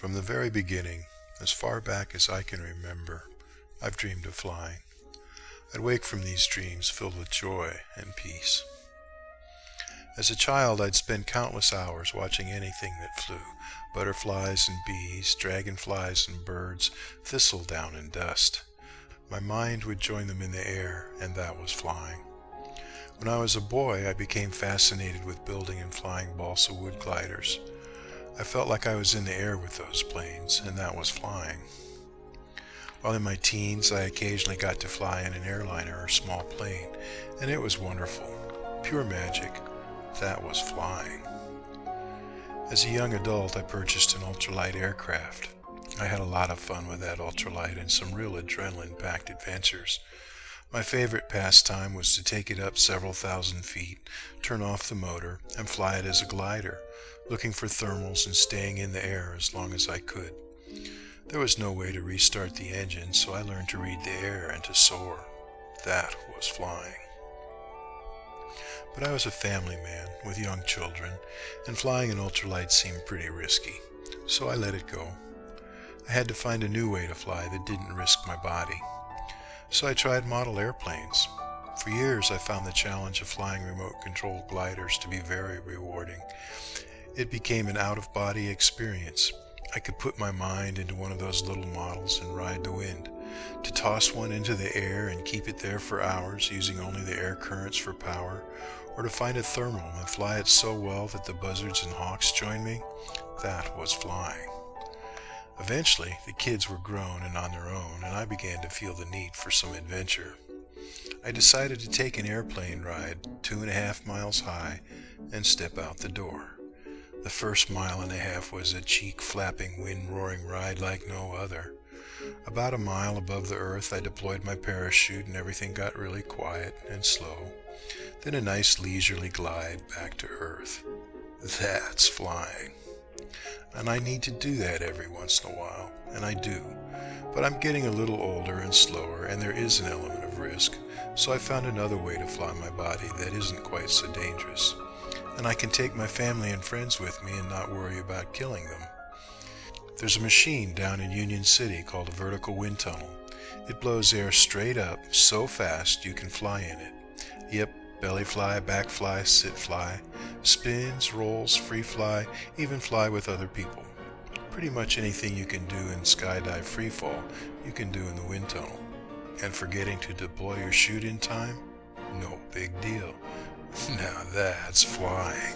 From the very beginning, as far back as I can remember, I've dreamed of flying. I'd wake from these dreams filled with joy and peace. As a child, I'd spend countless hours watching anything that flew: butterflies and bees, dragonflies and birds, thistledown and dust. My mind would join them in the air, and that was flying. When I was a boy, I became fascinated with building and flying balsa wood gliders. I felt like I was in the air with those planes, and that was flying. While in my teens, I occasionally got to fly in an airliner or small plane, and it was wonderful. Pure magic. That was flying. As a young adult, I purchased an ultralight aircraft. I had a lot of fun with that ultralight and some real adrenaline-packed adventures. My favorite pastime was to take it up several thousand feet, turn off the motor, and fly it as a glider, looking for thermals and staying in the air as long as I could. There was no way to restart the engine, so I learned to read the air and to soar. That was flying. But I was a family man with young children, and flying an ultralight seemed pretty risky, so I let it go. I had to find a new way to fly that didn't risk my body. So I tried model airplanes. For years I found the challenge of flying remote-controlled gliders to be very rewarding. It became an out-of-body experience. I could put my mind into one of those little models and ride the wind. To toss one into the air and keep it there for hours using only the air currents for power, or to find a thermal and fly it so well that the buzzards and hawks joined me, that was flying. Eventually, the kids were grown and on their own, and I began to feel the need for some adventure. I decided to take an airplane ride 2.5 miles high and step out the door. The first 1.5 miles was a cheek-flapping, wind-roaring ride like no other. About 1 mile above the earth, I deployed my parachute and everything got really quiet and slow. Then a nice leisurely glide back to earth. That's flying. And I need to do that every once in a while, and I do. But I'm getting a little older and slower, and there is an element of risk, so I found another way to fly my body that isn't quite so dangerous. And I can take my family and friends with me and not worry about killing them. There's a machine down in Union City called a vertical wind tunnel. It blows air straight up so fast you can fly in it. Yep, belly fly, back fly, sit fly, spins, rolls, free fly, even fly with other people. Pretty much anything you can do in skydive freefall, you can do in the wind tunnel. And forgetting to deploy your chute in time? No big deal. Now that's flying.